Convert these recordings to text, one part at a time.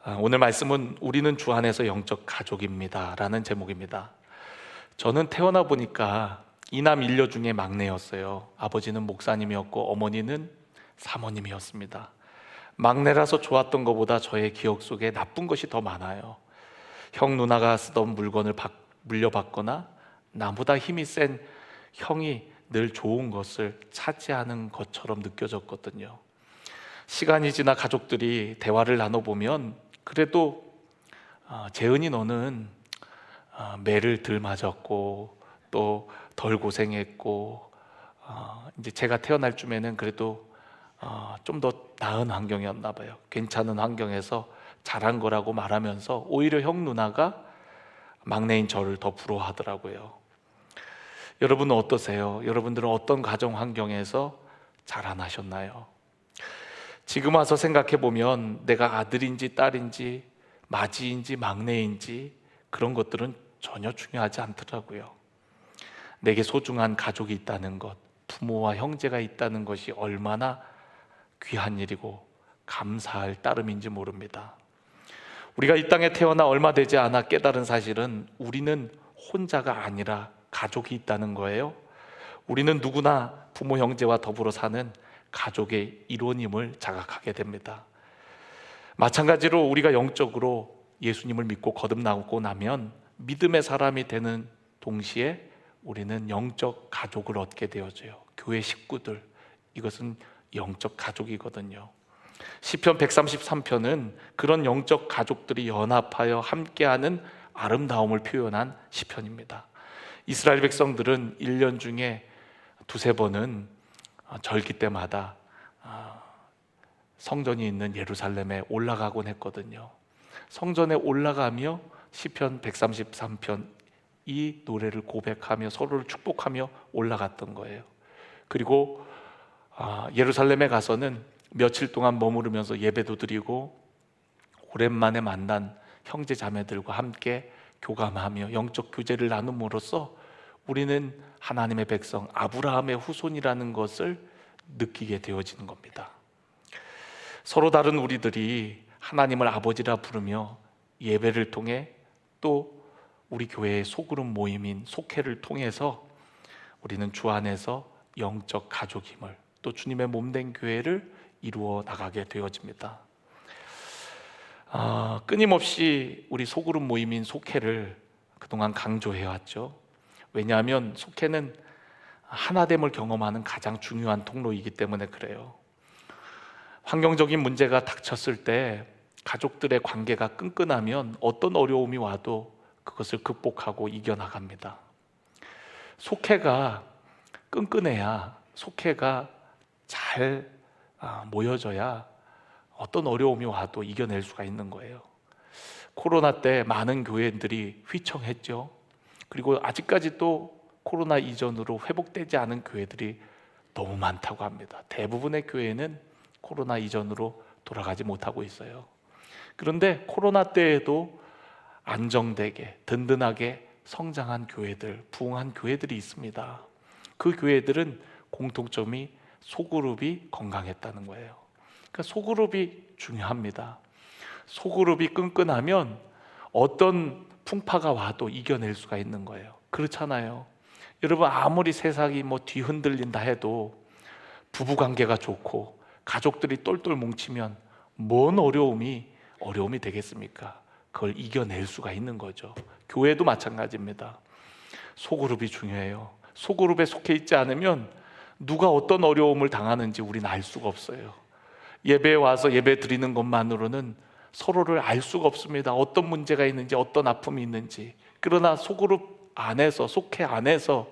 오늘 말씀은 우리는 주 안에서 영적 가족입니다 라는 제목입니다. 저는 태어나 보니까 이남 일녀 중에 막내였어요. 아버지는 목사님이었고 어머니는 사모님이었습니다. 막내라서 좋았던 것보다 저의 기억 속에 나쁜 것이 더 많아요. 형 누나가 쓰던 물건을 물려받거나 나보다 힘이 센 형이 늘 좋은 것을 차지하는 것처럼 느껴졌거든요. 시간이 지나 가족들이 대화를 나눠보면 그래도 재은이 너는 매를 덜 맞았고 또 덜 고생했고 이제 제가 태어날 쯤에는 그래도 좀 더 나은 환경이었나 봐요. 괜찮은 환경에서 자란 거라고 말하면서 오히려 형 누나가 막내인 저를 더 부러워하더라고요. 여러분은 어떠세요? 여러분들은 어떤 가정 환경에서 자라나셨나요? 지금 와서 생각해 보면 내가 아들인지 딸인지 맏이인지 막내인지 그런 것들은 전혀 중요하지 않더라고요. 내게 소중한 가족이 있다는 것, 부모와 형제가 있다는 것이 얼마나 귀한 일이고 감사할 따름인지 모릅니다. 우리가 이 땅에 태어나 얼마 되지 않아 깨달은 사실은 우리는 혼자가 아니라 가족이 있다는 거예요. 우리는 누구나 부모 형제와 더불어 사는 가족의 일원임을 자각하게 됩니다. 마찬가지로 우리가 영적으로 예수님을 믿고 거듭나고 나면 믿음의 사람이 되는 동시에 우리는 영적 가족을 얻게 되어져요. 교회 식구들, 이것은 영적 가족이거든요. 시편 133편은 그런 영적 가족들이 연합하여 함께하는 아름다움을 표현한 시편입니다. 이스라엘 백성들은 1년 중에 두세 번은 절기 때마다 성전이 있는 예루살렘에 올라가곤 했거든요. 성전에 올라가며 시편 133편 이 노래를 고백하며 서로를 축복하며 올라갔던 거예요. 그리고 예루살렘에 가서는 며칠 동안 머무르면서 예배도 드리고 오랜만에 만난 형제 자매들과 함께 교감하며 영적 교제를 나눔으로써 우리는 하나님의 백성 아브라함의 후손이라는 것을 느끼게 되어지는 겁니다. 서로 다른 우리들이 하나님을 아버지라 부르며 예배를 통해 또 우리 교회의 소그룹 모임인 속회를 통해서 우리는 주 안에서 영적 가족임을 또 주님의 몸된 교회를 이루어 나가게 되어집니다. 끊임없이 우리 소그룹 모임인 속회를 그동안 강조해왔죠. 왜냐하면 속회는 하나됨을 경험하는 가장 중요한 통로이기 때문에 그래요. 환경적인 문제가 닥쳤을 때 가족들의 관계가 끈끈하면 어떤 어려움이 와도 그것을 극복하고 이겨나갑니다. 속회가 끈끈해야, 속회가 잘 모여져야 어떤 어려움이 와도 이겨낼 수가 있는 거예요. 코로나 때 많은 교회들이 휘청했죠. 그리고 아직까지도 코로나 이전으로 회복되지 않은 교회들이 너무 많다고 합니다. 대부분의 교회는 코로나 이전으로 돌아가지 못하고 있어요. 그런데 코로나 때에도 안정되게 든든하게 성장한 교회들, 부흥한 교회들이 있습니다. 그 교회들은 공통점이 소그룹이 건강했다는 거예요. 그러니까 소그룹이 중요합니다. 소그룹이 끈끈하면 어떤 풍파가 와도 이겨낼 수가 있는 거예요. 그렇잖아요. 여러분, 아무리 세상이 뒤흔들린다 해도 부부관계가 좋고 가족들이 똘똘 뭉치면 뭔 어려움이 되겠습니까? 그걸 이겨낼 수가 있는 거죠. 교회도 마찬가지입니다. 소그룹이 중요해요. 소그룹에 속해 있지 않으면 누가 어떤 어려움을 당하는지 우리는 알 수가 없어요. 예배에 와서 예배 드리는 것만으로는 서로를 알 수가 없습니다. 어떤 문제가 있는지, 어떤 아픔이 있는지. 그러나 소그룹 안에서, 속해 안에서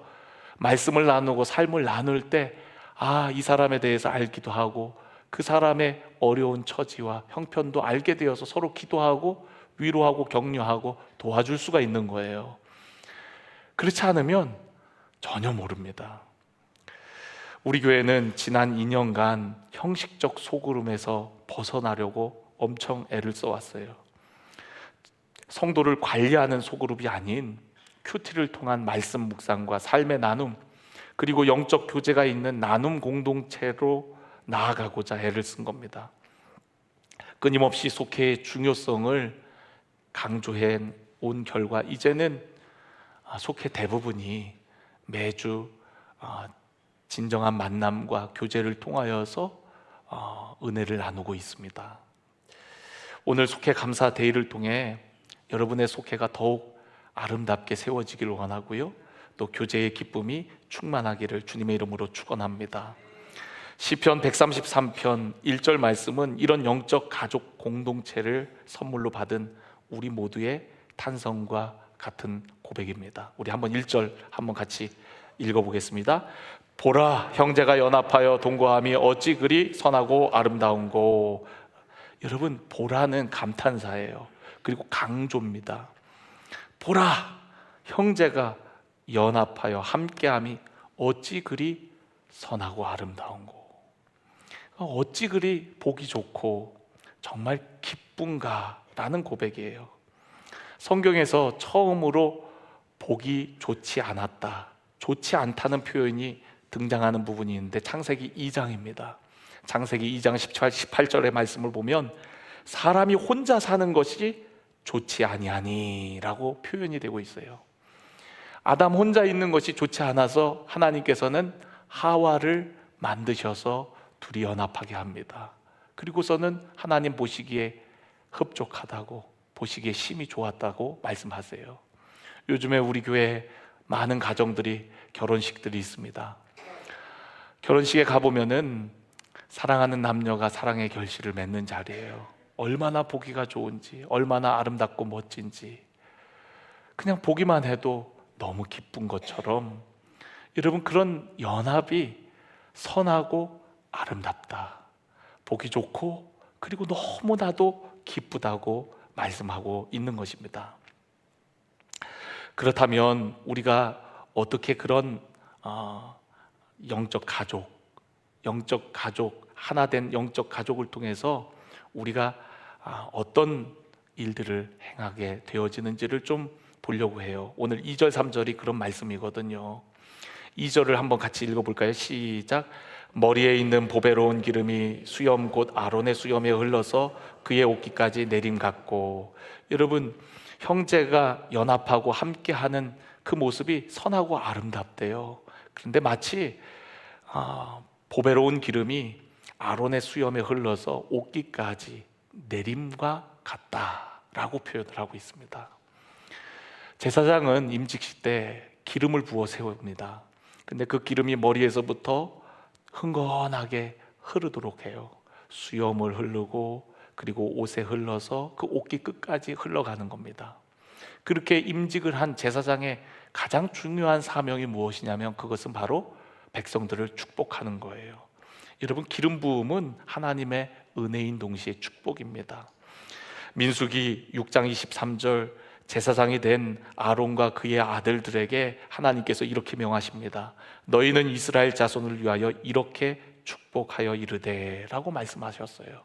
말씀을 나누고 삶을 나눌 때 이 사람에 대해서 알기도 하고 그 사람의 어려운 처지와 형편도 알게 되어서 서로 기도하고 위로하고 격려하고 도와줄 수가 있는 거예요. 그렇지 않으면 전혀 모릅니다. 우리 교회는 지난 2년간 형식적 소그룹에서 벗어나려고 엄청 애를 써왔어요. 성도를 관리하는 소그룹이 아닌 큐티를 통한 말씀 묵상과 삶의 나눔, 그리고 영적 교제가 있는 나눔 공동체로 나아가고자 애를 쓴 겁니다. 끊임없이 속회의 중요성을 강조해 온 결과 이제는 속회 대부분이 매주 진정한 만남과 교제를 통하여서 은혜를 나누고 있습니다. 오늘 속회 감사 데이를 통해 여러분의 속회가 더욱 아름답게 세워지기를 원하고요, 또 교제의 기쁨이 충만하기를 주님의 이름으로 축원합니다. 시편 133편 1절 말씀은 이런 영적 가족 공동체를 선물로 받은 우리 모두의 탄성과 같은 고백입니다. 우리 한번 1절 한번 같이 읽어보겠습니다. 보라, 형제가 연합하여 동거함이 어찌 그리 선하고 아름다운고. 여러분, 보라는 감탄사예요. 그리고 강조입니다. 보라, 형제가 연합하여 함께함이 어찌 그리 선하고 아름다운고. 어찌 그리 보기 좋고 정말 기쁜가라는 고백이에요. 성경에서 처음으로 보기 좋지 않았다, 좋지 않다는 표현이 등장하는 부분이 있는데 창세기 2장입니다. 창세기 2장 18절의 말씀을 보면 사람이 혼자 사는 것이 좋지 아니하니 라고 표현이 되고 있어요. 아담 혼자 있는 것이 좋지 않아서 하나님께서는 하와를 만드셔서 둘이 연합하게 합니다. 그리고서는 하나님 보시기에 흡족하다고, 보시기에 심히 좋았다고 말씀하세요. 요즘에 우리 교회에 많은 가정들이 결혼식들이 있습니다. 결혼식에 가보면은 사랑하는 남녀가 사랑의 결실을 맺는 자리예요. 얼마나 보기가 좋은지, 얼마나 아름답고 멋진지, 그냥 보기만 해도 너무 기쁜 것처럼 여러분, 그런 연합이 선하고 아름답다, 보기 좋고 그리고 너무나도 기쁘다고 말씀하고 있는 것입니다. 그렇다면 우리가 어떻게 그런 영적 가족, 하나 된 영적 가족을 통해서 우리가 어떤 일들을 행하게 되어지는지를 좀 보려고 해요. 오늘 2절 3절이 그런 말씀이거든요. 2절을 한번 같이 읽어볼까요? 시작. 머리에 있는 보배로운 기름이 수염 곧 아론의 수염에 흘러서 그의 옷깃까지 내림 같고. 여러분, 형제가 연합하고 함께하는 그 모습이 선하고 아름답대요. 그런데 마치 보배로운 기름이 아론의 수염에 흘러서 옷깃까지 내림과 같다라고 표현을 하고 있습니다. 제사장은 임직식 때 기름을 부어 세웁니다. 근데 그 기름이 머리에서부터 흥건하게 흐르도록 해요. 수염을 흐르고 그리고 옷에 흘러서 그 옷깃 끝까지 흘러가는 겁니다. 그렇게 임직을 한 제사장의 가장 중요한 사명이 무엇이냐면 그것은 바로 백성들을 축복하는 거예요. 여러분, 기름 부음은 하나님의 은혜인 동시에 축복입니다. 민수기 6장 23절, 제사장이 된 아론과 그의 아들들에게 하나님께서 이렇게 명하십니다. 너희는 이스라엘 자손을 위하여 이렇게 축복하여 이르되 라고 말씀하셨어요.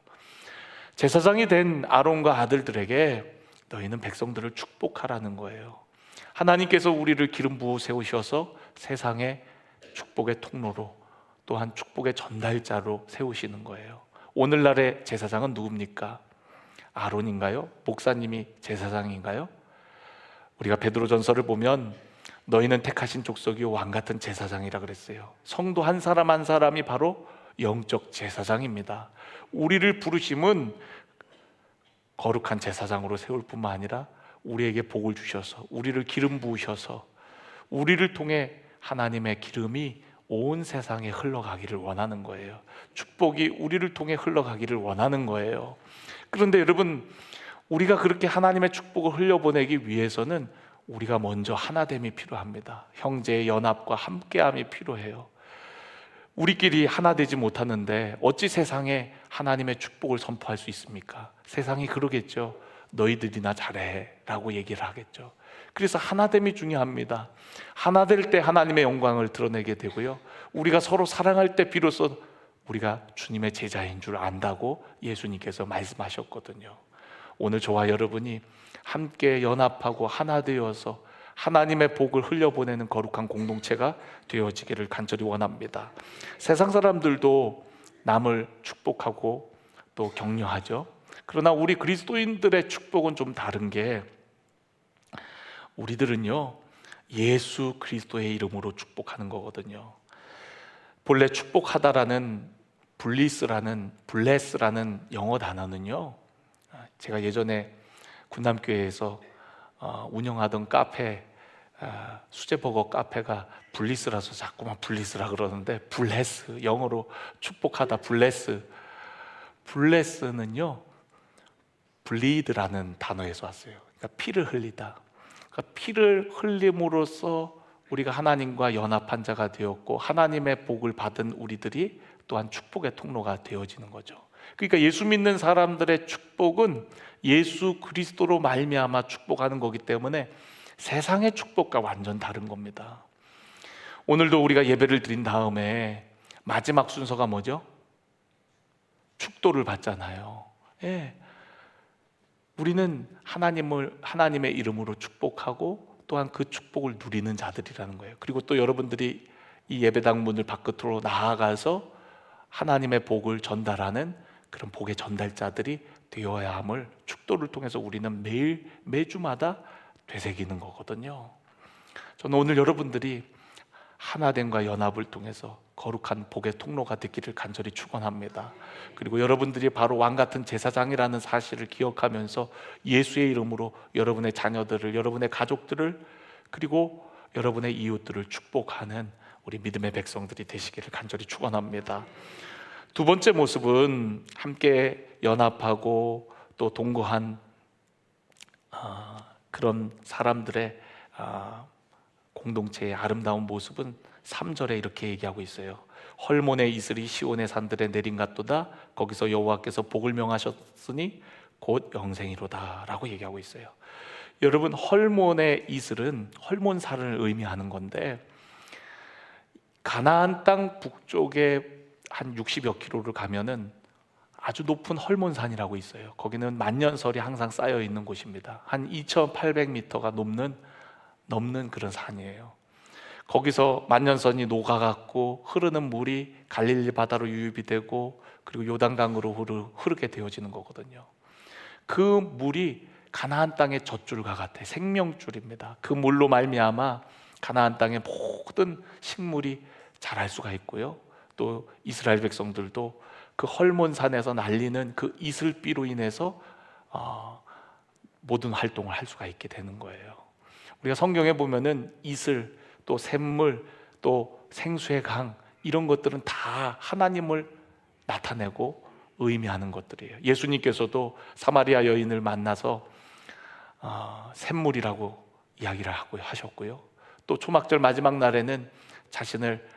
제사장이 된 아론과 아들들에게 너희는 백성들을 축복하라는 거예요. 하나님께서 우리를 기름 부어 세우셔서 세상의 축복의 통로로, 또한 축복의 전달자로 세우시는 거예요. 오늘날의 제사장은 누굽니까? 아론인가요? 목사님이 제사장인가요? 우리가 베드로전서를 보면 너희는 택하신 족속이요 왕 같은 제사장이라 그랬어요. 성도 한 사람 한 사람이 바로 영적 제사장입니다. 우리를 부르심은 거룩한 제사장으로 세울 뿐만 아니라 우리에게 복을 주셔서, 우리를 기름 부으셔서 우리를 통해 하나님의 기름이 온 세상에 흘러가기를 원하는 거예요. 축복이 우리를 통해 흘러가기를 원하는 거예요. 그런데 여러분, 우리가 그렇게 하나님의 축복을 흘려보내기 위해서는 우리가 먼저 하나됨이 필요합니다. 형제의 연합과 함께함이 필요해요. 우리끼리 하나 되지 못하는데 어찌 세상에 하나님의 축복을 선포할 수 있습니까? 세상이 그러겠죠. 너희들이나 잘해 라고 얘기를 하겠죠. 그래서 하나됨이 중요합니다. 하나 될 때 하나님의 영광을 드러내게 되고요, 우리가 서로 사랑할 때 비로소 우리가 주님의 제자인 줄 안다고 예수님께서 말씀하셨거든요. 오늘 저와 여러분이 함께 연합하고 하나 되어서 하나님의 복을 흘려보내는 거룩한 공동체가 되어지기를 간절히 원합니다. 세상 사람들도 남을 축복하고 또 격려하죠. 그러나 우리 그리스도인들의 축복은 좀 다른 게, 우리들은요 예수 그리스도의 이름으로 축복하는 거거든요. 본래 축복하다라는 블레스라는 영어 단어는요, 제가 예전에 군남교회에서 운영하던 카페, 수제버거 카페가 블리스라서 자꾸만 블리스라 그러는데, 블레스, 영어로 축복하다, 블레스는요 블리드라는 단어에서 왔어요. 그러니까 피를 흘리다. 그러니까 피를 흘림으로써 우리가 하나님과 연합한 자가 되었고, 하나님의 복을 받은 우리들이 또한 축복의 통로가 되어지는 거죠. 그러니까 예수 믿는 사람들의 축복은 예수 그리스도로 말미암아 축복하는 거기 때문에 세상의 축복과 완전 다른 겁니다. 오늘도 우리가 예배를 드린 다음에 마지막 순서가 뭐죠? 축도를 받잖아요. 예. 우리는 하나님의 이름으로 축복하고 또한 그 축복을 누리는 자들이라는 거예요. 그리고 또 여러분들이 이 예배당 문을 바깥으로 나아가서 하나님의 복을 전달하는 그런 복의 전달자들이 되어야 함을 축도를 통해서 우리는 매주마다 되새기는 거거든요. 저는 오늘 여러분들이 하나됨과 연합을 통해서 거룩한 복의 통로가 되기를 간절히 축원합니다. 그리고 여러분들이 바로 왕같은 제사장이라는 사실을 기억하면서 예수의 이름으로 여러분의 자녀들을, 여러분의 가족들을, 그리고 여러분의 이웃들을 축복하는 우리 믿음의 백성들이 되시기를 간절히 축원합니다. 두 번째 모습은 함께 연합하고 또 동거한 그런 사람들의 공동체의 아름다운 모습은 3절에 이렇게 얘기하고 있어요. 헐몬의 이슬이 시온의 산들에 내린갔도다. 거기서 여호와께서 복을 명하셨으니 곧 영생이로다 라고 얘기하고 있어요. 여러분, 헐몬의 이슬은 헐몬산을 의미하는 건데, 가나안 땅 북쪽에 한 60여 킬로를 가면은 아주 높은 헐몬산이라고 있어요. 거기는 만년설이 항상 쌓여 있는 곳입니다. 한 2,800m가 넘는 그런 산이에요. 거기서 만년설이 녹아갖고 흐르는 물이 갈릴리 바다로 유입이 되고, 그리고 요단강으로 흐르게 되어지는 거거든요. 그 물이 가나안 땅의 젖줄과 같아 생명줄입니다. 그 물로 말미암아 가나안 땅의 모든 식물이 자랄 수가 있고요, 또 이스라엘 백성들도 그 헐몬산에서 날리는 그 이슬비로 인해서 모든 활동을 할 수가 있게 되는 거예요. 우리가 성경에 보면은 이슬, 또 샘물, 또 생수의 강, 이런 것들은 다 하나님을 나타내고 의미하는 것들이에요. 예수님께서도 사마리아 여인을 만나서 샘물이라고 이야기를 하셨고요, 또 초막절 마지막 날에는 자신을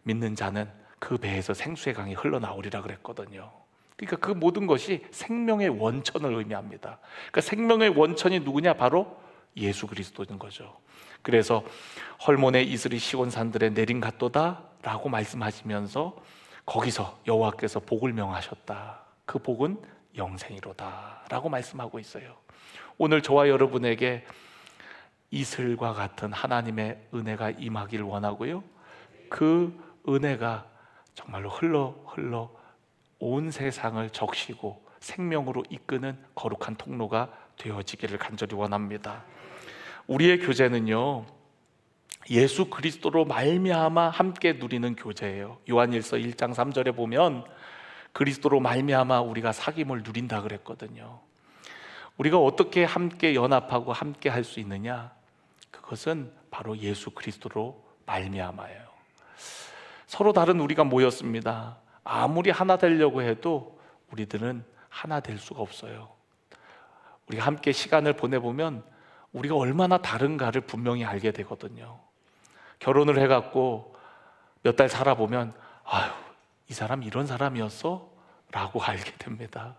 믿는 자는 그 배에서 생수의 강이 흘러나오리라 그랬거든요. 그러니까 그 모든 것이 생명의 원천을 의미합니다. 그러니까 생명의 원천이 누구냐? 바로 예수 그리스도인 거죠. 그래서 헐몬의 이슬이 시온 산들에 내린갔도다 라고 말씀하시면서 거기서 여호와께서 복을 명하셨다. 그 복은 영생이로다 라고 말씀하고 있어요. 오늘 저와 여러분에게 이슬과 같은 하나님의 은혜가 임하기를 원하고요, 그 은혜가 정말로 흘러 온 세상을 적시고 생명으로 이끄는 거룩한 통로가 되어지기를 간절히 원합니다. 우리의 교제는요, 예수 그리스도로 말미암아 함께 누리는 교제예요. 요한일서 1장 3절에 보면 그리스도로 말미암아 우리가 사귐을 누린다 그랬거든요. 우리가 어떻게 함께 연합하고 함께 할 수 있느냐? 그것은 바로 예수 그리스도로 말미암아요. 서로 다른 우리가 모였습니다. 아무리 하나 되려고 해도 우리들은 하나 될 수가 없어요. 우리가 함께 시간을 보내보면 우리가 얼마나 다른가를 분명히 알게 되거든요. 결혼을 해갖고 몇 달 살아보면 아유, 이 사람 이런 사람이었어? 라고 알게 됩니다.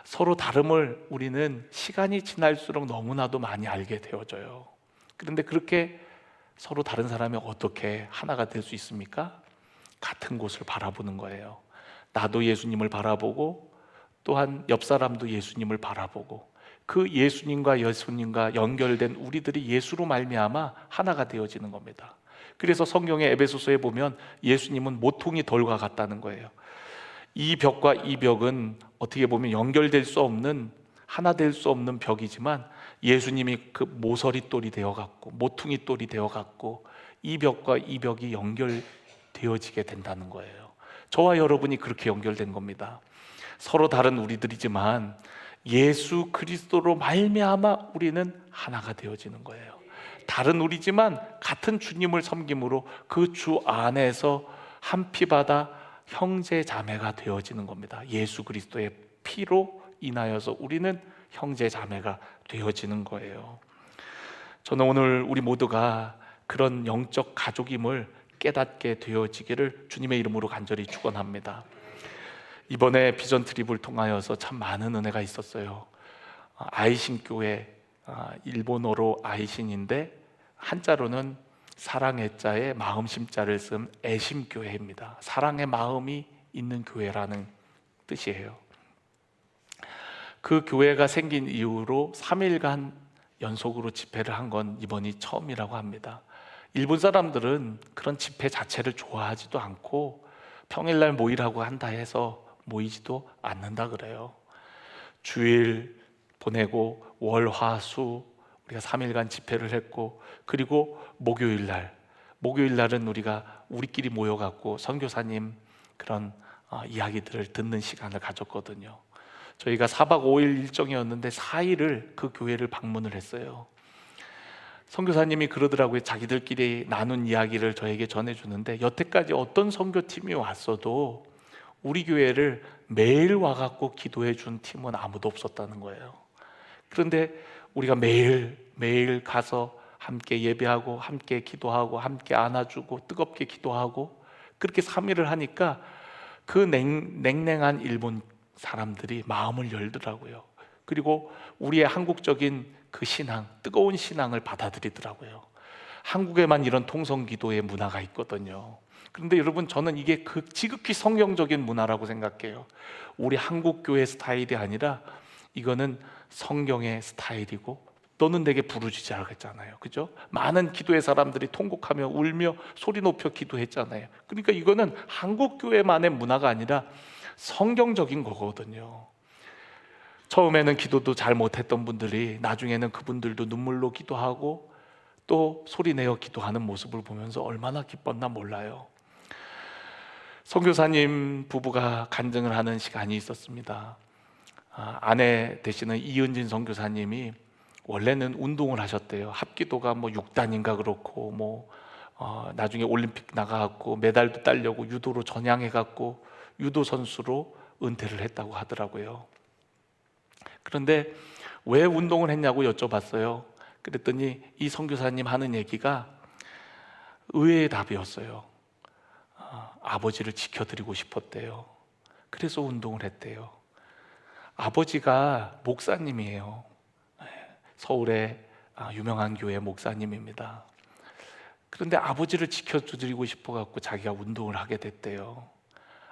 서로 다름을 우리는 시간이 지날수록 너무나도 많이 알게 되어져요. 그런데 그렇게 서로 다른 사람이 어떻게 하나가 될 수 있습니까? 같은 곳을 바라보는 거예요. 나도 예수님을 바라보고 또한 옆 사람도 예수님을 바라보고, 그 예수님과 연결된 우리들이 예수로 말미암아 하나가 되어지는 겁니다. 그래서 성경의 에베소서에 보면 예수님은 모퉁이 돌과 같다는 거예요. 이 벽과 이 벽은 어떻게 보면 연결될 수 없는, 하나 될 수 없는 벽이지만 예수님이 그 모서리 돌이 되어갖고 모퉁이 돌이 되어갖고 이 벽과 이 벽이 연결되어지게 된다는 거예요. 저와 여러분이 그렇게 연결된 겁니다. 서로 다른 우리들이지만 예수 그리스도로 말미암아 우리는 하나가 되어지는 거예요. 다른 우리지만 같은 주님을 섬김으로 그 주 안에서 한 피바다 형제 자매가 되어지는 겁니다. 예수 그리스도의 피로 인하여서 우리는 형제 자매가 되어지는 거예요. 저는 오늘 우리 모두가 그런 영적 가족임을 깨닫게 되어지기를 주님의 이름으로 간절히 축원합니다. 이번에 비전 트립을 통하여서 참 많은 은혜가 있었어요. 아이신 교회, 일본어로 아이신인데 한자로는 사랑의 자에 마음심자를 쓴 애심교회입니다. 사랑의 마음이 있는 교회라는 뜻이에요. 그 교회가 생긴 이후로 3일간 연속으로 집회를 한 건 이번이 처음이라고 합니다. 일본 사람들은 그런 집회 자체를 좋아하지도 않고 평일날 모이라고 한다 해서 모이지도 않는다 그래요. 주일 보내고 월, 화, 수 우리가 3일간 집회를 했고, 그리고 목요일날은 우리가 우리끼리 모여갖고 선교사님 그런 이야기들을 듣는 시간을 가졌거든요. 저희가 4박 5일 일정이었는데 4일을 그 교회를 방문을 했어요. 선교사님이 그러더라고요. 자기들끼리 나눈 이야기를 저에게 전해주는데 여태까지 어떤 선교팀이 왔어도 우리 교회를 매일 와갖고 기도해 준 팀은 아무도 없었다는 거예요. 그런데 우리가 매일 가서 함께 예배하고 함께 기도하고 함께 안아주고 뜨겁게 기도하고 그렇게 3일을 하니까 그 냉랭한 일본 사람들이 마음을 열더라고요. 그리고 우리의 한국적인 그 신앙, 뜨거운 신앙을 받아들이더라고요. 한국에만 이런 통성기도의 문화가 있거든요. 그런데 여러분, 저는 이게 그 지극히 성경적인 문화라고 생각해요. 우리 한국 교회 스타일이 아니라 이거는 성경의 스타일이고, 너는 내게 부르짖으라 했잖아요. 그죠? 많은 기도의 사람들이 통곡하며 울며 소리 높여 기도했잖아요. 그러니까 이거는 한국 교회만의 문화가 아니라 성경적인 거거든요. 처음에는 기도도 잘 못했던 분들이 나중에는 그분들도 눈물로 기도하고 또 소리내어 기도하는 모습을 보면서 얼마나 기뻤나 몰라요. 선교사님 부부가 간증을 하는 시간이 있었습니다. 아내 되시는 이은진 선교사님이 원래는 운동을 하셨대요. 합기도가 6단인가 그렇고 나중에 올림픽 나가갖고 메달도 따려고 유도로 전향해갖고 유도 선수로 은퇴를 했다고 하더라고요. 그런데 왜 운동을 했냐고 여쭤봤어요. 그랬더니 이 선교사님 하는 얘기가 의외의 답이었어요. 아버지를 지켜드리고 싶었대요. 그래서 운동을 했대요. 아버지가 목사님이에요. 서울의 유명한 교회 목사님입니다. 그런데 아버지를 지켜드리고 싶어갖고 자기가 운동을 하게 됐대요.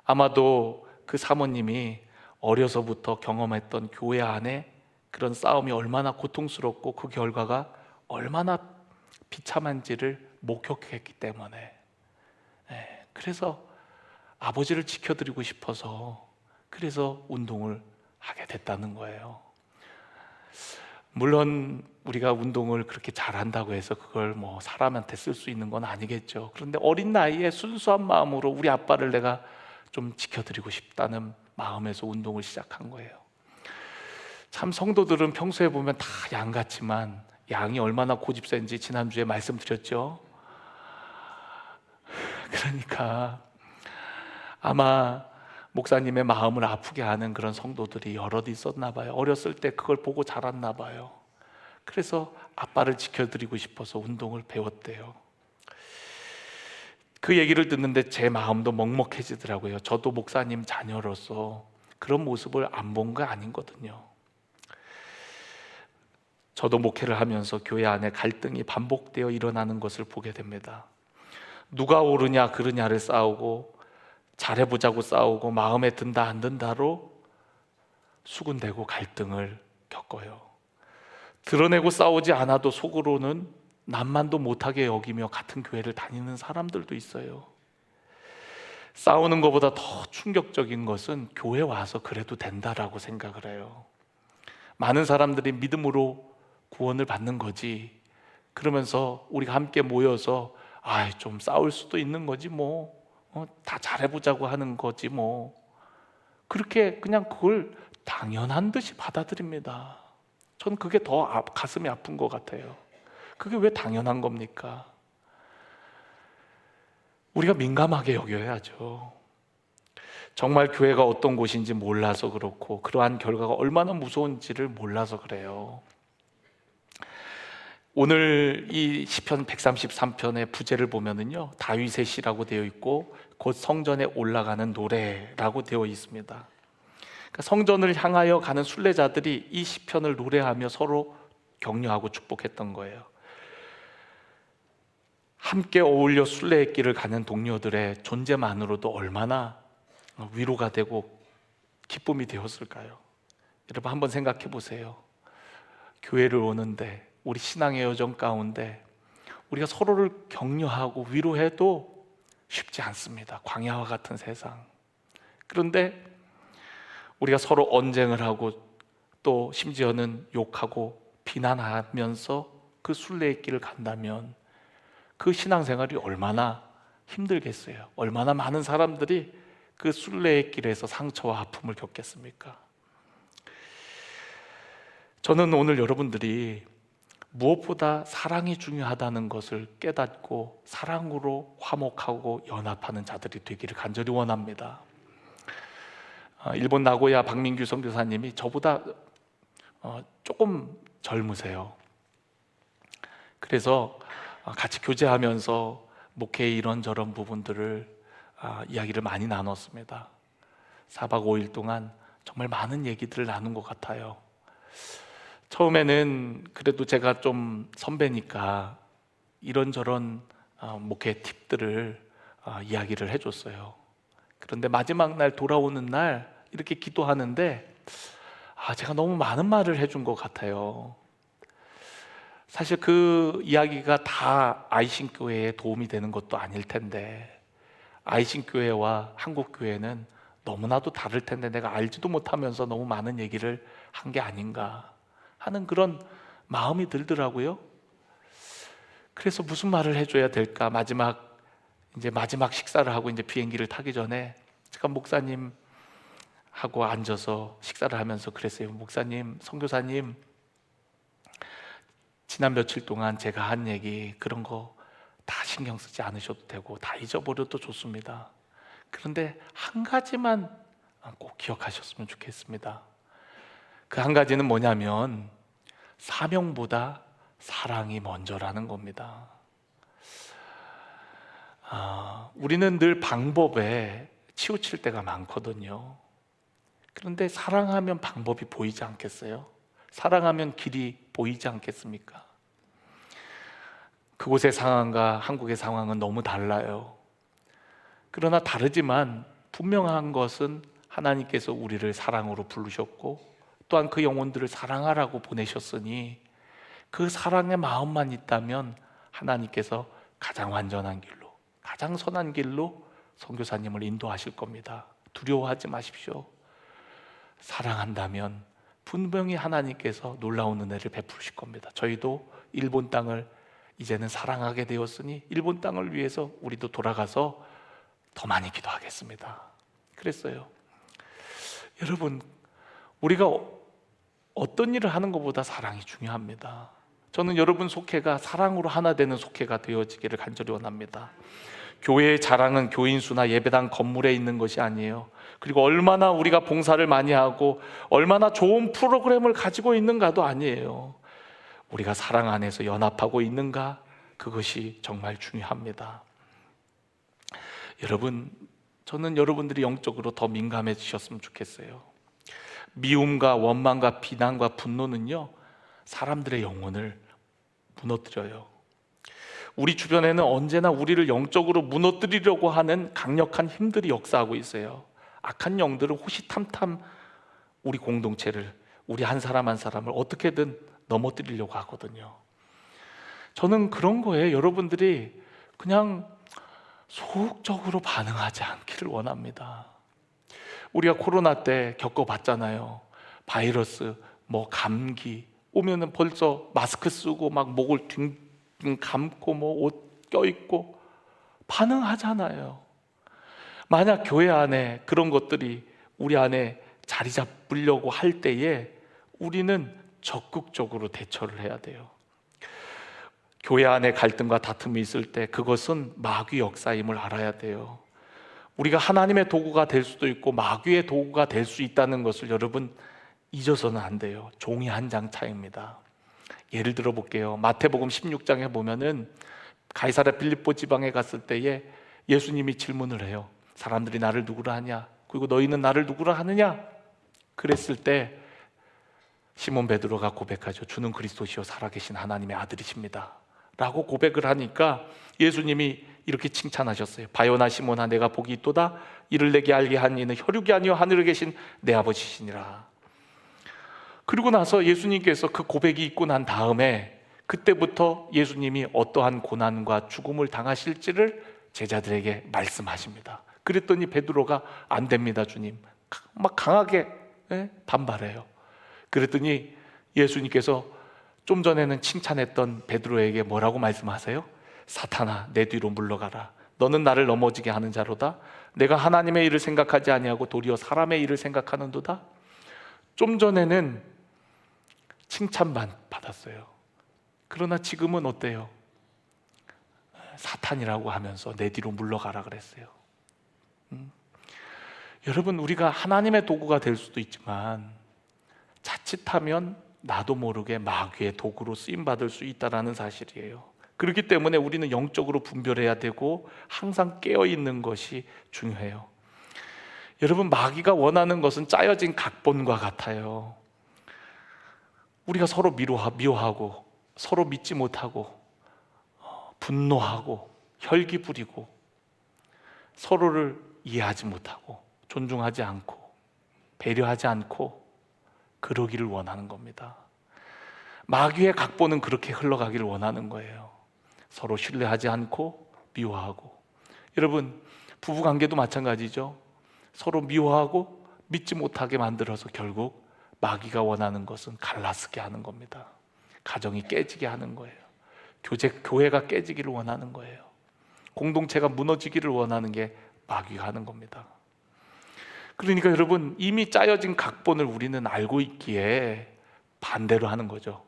아마도 그 사모님이 어려서부터 경험했던 교회 안에 그런 싸움이 얼마나 고통스럽고 그 결과가 얼마나 비참한지를 목격했기 때문에, 그래서 아버지를 지켜드리고 싶어서 그래서 운동을 하게 됐다는 거예요. 물론 우리가 운동을 그렇게 잘한다고 해서 그걸 사람한테 쓸 수 있는 건 아니겠죠. 그런데 어린 나이에 순수한 마음으로 우리 아빠를 내가 좀 지켜드리고 싶다는 마음에서 운동을 시작한 거예요. 참 성도들은 평소에 보면 다 양 같지만 양이 얼마나 고집센지 지난주에 말씀드렸죠. 그러니까 아마 목사님의 마음을 아프게 하는 그런 성도들이 여럿 있었나 봐요. 어렸을 때 그걸 보고 자랐나 봐요. 그래서 아빠를 지켜드리고 싶어서 운동을 배웠대요. 그 얘기를 듣는데 제 마음도 먹먹해지더라고요. 저도 목사님 자녀로서 그런 모습을 안 본 거 아니거든요. 저도 목회를 하면서 교회 안에 갈등이 반복되어 일어나는 것을 보게 됩니다. 누가 옳으냐 그르냐를 싸우고 잘해보자고 싸우고 마음에 든다 안 든다로 수군대고 갈등을 겪어요. 드러내고 싸우지 않아도 속으로는 남만도 못하게 여기며 같은 교회를 다니는 사람들도 있어요. 싸우는 것보다 더 충격적인 것은 교회 와서 그래도 된다라고 생각을 해요. 많은 사람들이 믿음으로 구원을 받는 거지, 그러면서 우리가 함께 모여서 좀 싸울 수도 있는 거지 뭐, 다 잘해보자고 하는 거지 뭐, 그렇게 그냥 그걸 당연한 듯이 받아들입니다. 전 그게 더 가슴이 아픈 것 같아요. 그게 왜 당연한 겁니까? 우리가 민감하게 여겨야죠. 정말 교회가 어떤 곳인지 몰라서 그렇고, 그러한 결과가 얼마나 무서운지를 몰라서 그래요. 오늘 이 시편 133편의 부제를 보면은요, 다윗의 시라고 되어 있고 곧 성전에 올라가는 노래라고 되어 있습니다. 그러니까 성전을 향하여 가는 순례자들이 이 시편을 노래하며 서로 격려하고 축복했던 거예요. 함께 어울려 순례의 길을 가는 동료들의 존재만으로도 얼마나 위로가 되고 기쁨이 되었을까요? 여러분 한번 생각해 보세요. 교회를 오는데, 우리 신앙의 여정 가운데 우리가 서로를 격려하고 위로해도 쉽지 않습니다. 광야와 같은 세상. 그런데 우리가 서로 언쟁을 하고 또 심지어는 욕하고 비난하면서 그 순례의 길을 간다면 그 신앙생활이 얼마나 힘들겠어요. 얼마나 많은 사람들이 그 순례의 길에서 상처와 아픔을 겪겠습니까? 저는 오늘 여러분들이 무엇보다 사랑이 중요하다는 것을 깨닫고 사랑으로 화목하고 연합하는 자들이 되기를 간절히 원합니다. 일본 나고야 박민규 선교사님이 저보다 조금 젊으세요. 그래서 같이 교제하면서 목회의 이런저런 부분들을 이야기를 많이 나눴습니다. 4박 5일 동안 정말 많은 얘기들을 나눈 것 같아요. 처음에는 그래도 제가 좀 선배니까 이런저런 목회 팁들을 이야기를 해줬어요. 그런데 마지막 날 돌아오는 날 이렇게 기도하는데 제가 너무 많은 말을 해준 것 같아요. 사실 그 이야기가 다 아이신교회에 도움이 되는 것도 아닐 텐데, 아이신교회와 한국교회는 너무나도 다를 텐데 내가 알지도 못하면서 너무 많은 얘기를 한 게 아닌가 하는 그런 마음이 들더라고요. 그래서 무슨 말을 해줘야 될까? 마지막 식사를 하고 이제 비행기를 타기 전에 제가 목사님하고 앉아서 식사를 하면서 그랬어요. 목사님, 선교사님, 지난 며칠 동안 제가 한 얘기 그런 거 다 신경 쓰지 않으셔도 되고 다 잊어버려도 좋습니다. 그런데 한 가지만 꼭 기억하셨으면 좋겠습니다. 그 한 가지는 뭐냐면 사명보다 사랑이 먼저라는 겁니다. 우리는 늘 방법에 치우칠 때가 많거든요. 그런데 사랑하면 방법이 보이지 않겠어요? 사랑하면 길이 보이지 않겠습니까? 그곳의 상황과 한국의 상황은 너무 달라요. 그러나 다르지만 분명한 것은 하나님께서 우리를 사랑으로 부르셨고 또한 그 영혼들을 사랑하라고 보내셨으니 그 사랑의 마음만 있다면 하나님께서 가장 완전한 길로, 가장 선한 길로 선교사님을 인도하실 겁니다. 두려워하지 마십시오. 사랑한다면 분명히 하나님께서 놀라운 은혜를 베푸실 겁니다. 저희도 일본 땅을 이제는 사랑하게 되었으니 일본 땅을 위해서 우리도 돌아가서 더 많이 기도하겠습니다. 그랬어요. 여러분, 우리가 어떤 일을 하는 것보다 사랑이 중요합니다. 저는 여러분 속회가 사랑으로 하나 되는 속회가 되어지기를 간절히 원합니다. 교회의 자랑은 교인 수나 예배당 건물에 있는 것이 아니에요. 그리고 얼마나 우리가 봉사를 많이 하고 얼마나 좋은 프로그램을 가지고 있는가도 아니에요. 우리가 사랑 안에서 연합하고 있는가, 그것이 정말 중요합니다. 여러분, 저는 여러분들이 영적으로 더 민감해지셨으면 좋겠어요. 미움과 원망과 비난과 분노는요, 사람들의 영혼을 무너뜨려요. 우리 주변에는 언제나 우리를 영적으로 무너뜨리려고 하는 강력한 힘들이 역사하고 있어요. 악한 영들은 호시탐탐 우리 공동체를, 우리 한 사람 한 사람을 어떻게든 넘어뜨리려고 하거든요. 저는 그런 거에 여러분들이 그냥 소극적으로 반응하지 않기를 원합니다. 우리가 코로나 때 겪어봤잖아요. 바이러스, 감기 오면은 벌써 마스크 쓰고 막 목을 딩 감고 옷 껴입고 반응하잖아요. 만약 교회 안에 그런 것들이 우리 안에 자리 잡으려고 할 때에 우리는 적극적으로 대처를 해야 돼요. 교회 안에 갈등과 다툼이 있을 때 그것은 마귀 역사임을 알아야 돼요. 우리가 하나님의 도구가 될 수도 있고 마귀의 도구가 될 수 있다는 것을 여러분 잊어서는 안 돼요. 종이 한 장 차이입니다. 예를 들어 볼게요. 마태복음 16장에 보면은 가이사랴 빌립보 지방에 갔을 때에 예수님이 질문을 해요. 사람들이 나를 누구라 하냐? 그리고 너희는 나를 누구라 하느냐? 그랬을 때 시몬 베드로가 고백하죠. 주는 그리스도시요 살아계신 하나님의 아들이십니다 라고 고백을 하니까 예수님이 이렇게 칭찬하셨어요. 바요나 시몬아, 내가 복이 있도다. 이를 내게 알게 한 이는 혈육이 아니요 하늘에 계신 내 아버지시니라. 그리고 나서 예수님께서 그 고백이 있고 난 다음에 그때부터 예수님이 어떠한 고난과 죽음을 당하실지를 제자들에게 말씀하십니다. 그랬더니 베드로가 안 됩니다 주님, 막 강하게 반발해요. 그랬더니 예수님께서 좀 전에는 칭찬했던 베드로에게 뭐라고 말씀하세요? 사탄아, 내 뒤로 물러가라. 너는 나를 넘어지게 하는 자로다. 내가 하나님의 일을 생각하지 아니하고 도리어 사람의 일을 생각하는도다. 좀 전에는 칭찬만 받았어요. 그러나 지금은 어때요? 사탄이라고 하면서 내 뒤로 물러가라 그랬어요. 여러분, 우리가 하나님의 도구가 될 수도 있지만 자칫하면 나도 모르게 마귀의 도구로 쓰임받을 수 있다는 사실이에요. 그렇기 때문에 우리는 영적으로 분별해야 되고 항상 깨어있는 것이 중요해요. 여러분, 마귀가 원하는 것은 짜여진 각본과 같아요. 우리가 서로 미워하고 서로 믿지 못하고 분노하고 혈기 부리고 서로를 이해하지 못하고 존중하지 않고 배려하지 않고 그러기를 원하는 겁니다. 마귀의 각본은 그렇게 흘러가기를 원하는 거예요. 서로 신뢰하지 않고 미워하고. 여러분, 부부관계도 마찬가지죠. 서로 미워하고 믿지 못하게 만들어서 결국 마귀가 원하는 것은 갈라쓰게 하는 겁니다. 가정이 깨지게 하는 거예요. 교회가 깨지기를 원하는 거예요. 공동체가 무너지기를 원하는 게 마귀가 하는 겁니다. 그러니까 여러분, 이미 짜여진 각본을 우리는 알고 있기에 반대로 하는 거죠.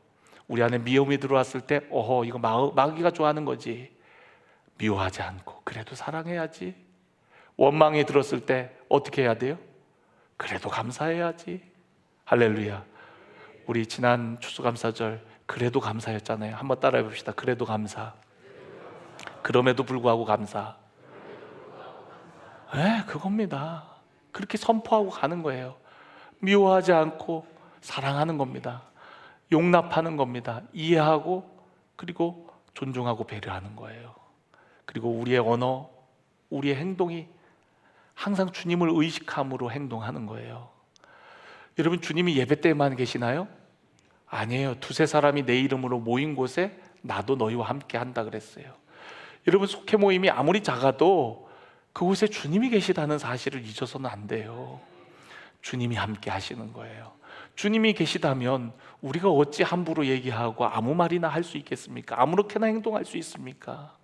우리 안에 미움이 들어왔을 때 이거 마귀가 좋아하는 거지. 미워하지 않고 그래도 사랑해야지. 원망이 들었을 때 어떻게 해야 돼요? 그래도 감사해야지. 할렐루야. 우리 지난 추수감사절 그래도 감사였잖아요. 한번 따라해 봅시다. 그래도 감사. 그럼에도 불구하고 감사. 그겁니다. 그렇게 선포하고 가는 거예요. 미워하지 않고 사랑하는 겁니다. 용납하는 겁니다. 이해하고 그리고 존중하고 배려하는 거예요. 그리고 우리의 언어, 우리의 행동이 항상 주님을 의식함으로 행동하는 거예요. 여러분, 주님이 예배 때만 계시나요? 아니에요. 두세 사람이 내 이름으로 모인 곳에 나도 너희와 함께 한다 그랬어요. 여러분, 속회 모임이 아무리 작아도 그곳에 주님이 계시다는 사실을 잊어서는 안 돼요. 주님이 함께 하시는 거예요. 주님이 계시다면 우리가 어찌 함부로 얘기하고 아무 말이나 할 수 있겠습니까? 아무렇게나 행동할 수 있습니까?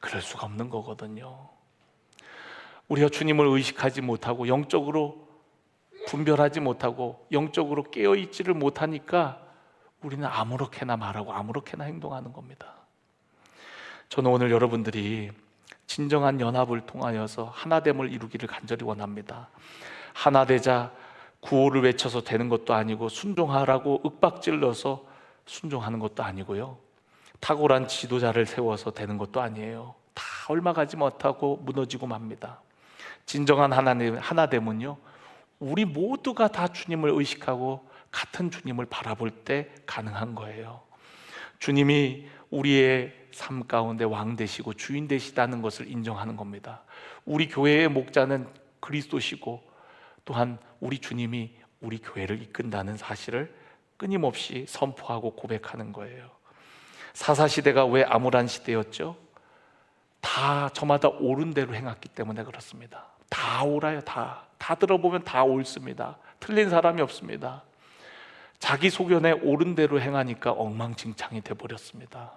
그럴 수가 없는 거거든요. 우리가 주님을 의식하지 못하고 영적으로 분별하지 못하고 영적으로 깨어있지를 못하니까 우리는 아무렇게나 말하고 아무렇게나 행동하는 겁니다. 저는 오늘 여러분들이 진정한 연합을 통하여서 하나됨을 이루기를 간절히 원합니다. 하나되자 구호를 외쳐서 되는 것도 아니고 순종하라고 윽박질러서 순종하는 것도 아니고요, 탁월한 지도자를 세워서 되는 것도 아니에요. 다 옮아가지 못하고 무너지고 맙니다. 진정한 하나됨은요, 우리 모두가 다 주님을 의식하고 같은 주님을 바라볼 때 가능한 거예요. 주님이 우리의 삶 가운데 왕 되시고 주인 되시다는 것을 인정하는 겁니다. 우리 교회의 목자는 그리스도시고 또한 우리 주님이 우리 교회를 이끈다는 사실을 끊임없이 선포하고 고백하는 거예요. 사사시대가 왜 암울한 시대였죠? 다 저마다 옳은 대로 행했기 때문에 그렇습니다. 다 옳아요. 다 들어보면 다 옳습니다. 틀린 사람이 없습니다. 자기 소견에 옳은 대로 행하니까 엉망진창이 돼버렸습니다.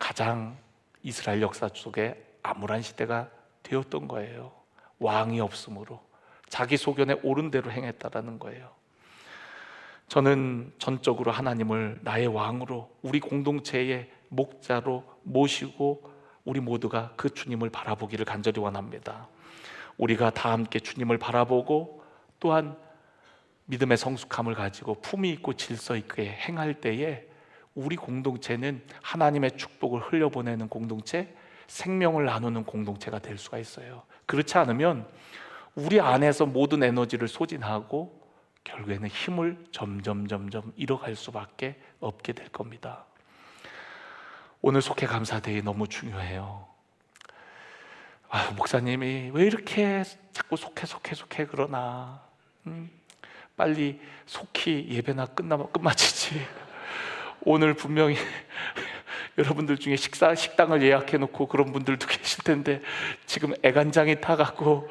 가장 이스라엘 역사 속에 암울한 시대가 되었던 거예요. 왕이 없으므로 자기 소견에 옳은 대로 행했다라는 거예요. 저는 전적으로 하나님을 나의 왕으로, 우리 공동체의 목자로 모시고 우리 모두가 그 주님을 바라보기를 간절히 원합니다. 우리가 다 함께 주님을 바라보고 또한 믿음의 성숙함을 가지고 품위 있고 질서 있게 행할 때에 우리 공동체는 하나님의 축복을 흘려보내는 공동체, 생명을 나누는 공동체가 될 수가 있어요. 그렇지 않으면 우리 안에서 모든 에너지를 소진하고 결국에는 힘을 점점 잃어갈 수밖에 없게 될 겁니다. 오늘 속회 감사데이 너무 중요해요. 목사님이 왜 이렇게 자꾸 속회 그러나, 빨리 속히 예배나 끝마치지. 오늘 분명히 여러분들 중에 식당을 예약해 놓고 그런 분들도 계실 텐데 지금 애간장이 타갖고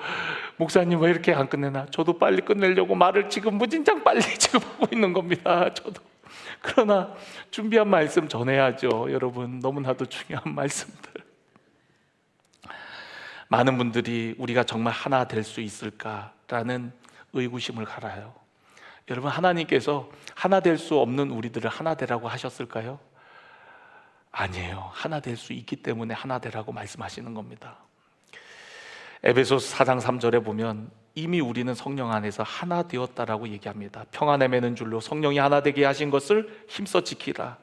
목사님 왜 이렇게 안 끝내나? 저도 빨리 끝내려고 말을 지금 무진장 빨리 지금 하고 있는 겁니다. 저도. 그러나 준비한 말씀 전해야죠. 여러분, 너무나도 중요한 말씀들. 많은 분들이 우리가 정말 하나 될 수 있을까라는 의구심을 갈아요. 여러분, 하나님께서 하나 될 수 없는 우리들을 하나 되라고 하셨을까요? 아니에요. 하나 될 수 있기 때문에 하나 되라고 말씀하시는 겁니다. 에베소서 4장 3절에 보면 이미 우리는 성령 안에서 하나 되었다라고 얘기합니다. 평안에 매는 줄로 성령이 하나 되게 하신 것을 힘써 지키라.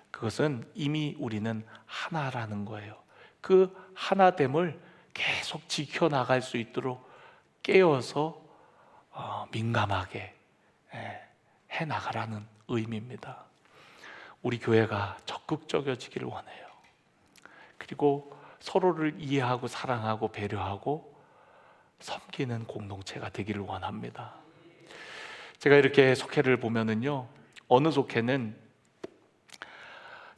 그것은 이미 우리는 하나라는 거예요. 그 하나됨을 계속 지켜나갈 수 있도록 깨어서 민감하게 해나가라는 의미입니다. 우리 교회가 적극적이어지기를 원해요. 그리고 서로를 이해하고 사랑하고 배려하고 섬기는 공동체가 되기를 원합니다. 제가 이렇게 속회를 보면은요, 어느 속회는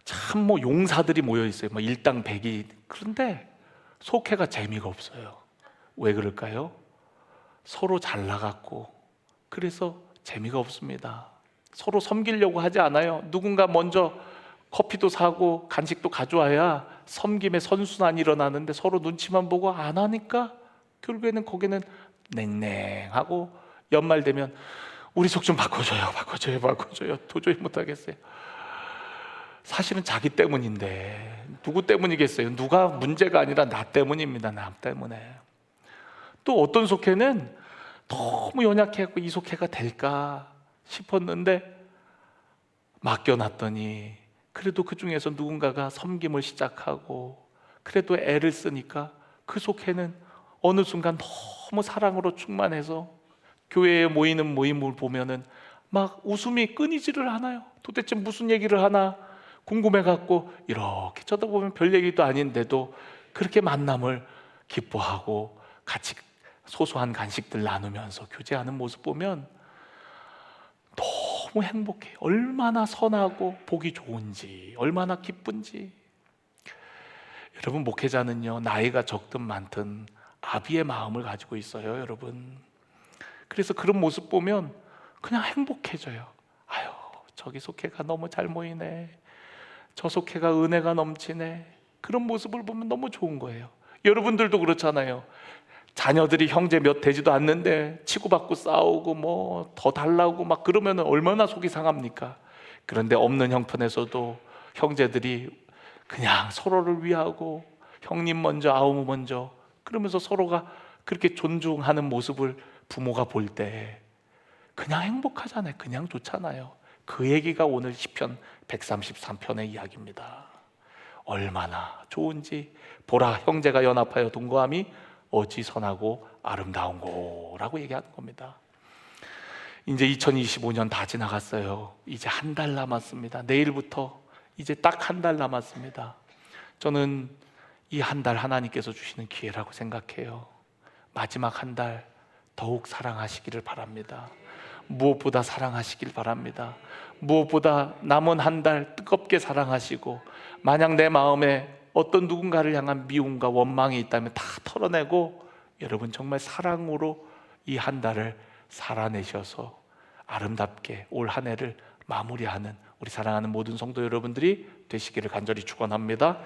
참 용사들이 모여 있어요. 일당 백이. 그런데 속회가 재미가 없어요. 왜 그럴까요? 서로 잘나갔고 그래서 재미가 없습니다. 서로 섬기려고 하지 않아요. 누군가 먼저 커피도 사고 간식도 가져와야 섬김의 선순환이 일어나는데 서로 눈치만 보고 안 하니까 결국에는 거기는 냉랭하고 연말 되면 우리 속 좀 바꿔줘요. 도저히 못하겠어요. 사실은 자기 때문인데 누구 때문이겠어요? 누가 문제가 아니라 나 때문입니다. 나 때문에. 또 어떤 속회는 너무 연약해갖고 이 속회가 될까 싶었는데 맡겨놨더니 그래도 그 중에서 누군가가 섬김을 시작하고 그래도 애를 쓰니까 그 속회는 어느 순간 너무 사랑으로 충만해서 교회에 모이는 모임을 보면은 막 웃음이 끊이지를 않아요. 도대체 무슨 얘기를 하나 궁금해갖고 이렇게 쳐다보면 별 얘기도 아닌데도 그렇게 만남을 기뻐하고 같이 소소한 간식들 나누면서 교제하는 모습 보면 너무 행복해요. 얼마나 선하고 보기 좋은지, 얼마나 기쁜지. 여러분, 목회자는요, 나이가 적든 많든 아비의 마음을 가지고 있어요, 여러분. 그래서 그런 모습 보면 그냥 행복해져요. 아유, 저기 속회가 너무 잘 모이네. 저 속회가 은혜가 넘치네. 그런 모습을 보면 너무 좋은 거예요. 여러분들도 그렇잖아요. 자녀들이 형제 몇 되지도 않는데 치고받고 싸우고 뭐 더 달라고 막 그러면 얼마나 속이 상합니까? 그런데 없는 형편에서도 형제들이 그냥 서로를 위하고 형님 먼저 아우 먼저 그러면서 서로가 그렇게 존중하는 모습을 부모가 볼 때 그냥 행복하잖아요. 그냥 좋잖아요. 그 얘기가 오늘 시편 133편의 이야기입니다. 얼마나 좋은지 보라, 형제가 연합하여 동거함이 어찌 선하고 아름다운고 라고 얘기하는 겁니다. 이제 2025년 다 지나갔어요. 이제 한 달 남았습니다. 내일부터 이제 딱 한 달 남았습니다. 저는 이 한 달 하나님께서 주시는 기회라고 생각해요. 마지막 한 달 더욱 사랑하시기를 바랍니다. 무엇보다 사랑하시길 바랍니다. 무엇보다 남은 한 달 뜨겁게 사랑하시고 만약 내 마음에 어떤 누군가를 향한 미움과 원망이 있다면 다 털어내고 여러분 정말 사랑으로 이 한 달을 살아내셔서 아름답게 올 한 해를 마무리하는 우리 사랑하는 모든 성도 여러분들이 되시기를 간절히 축원합니다.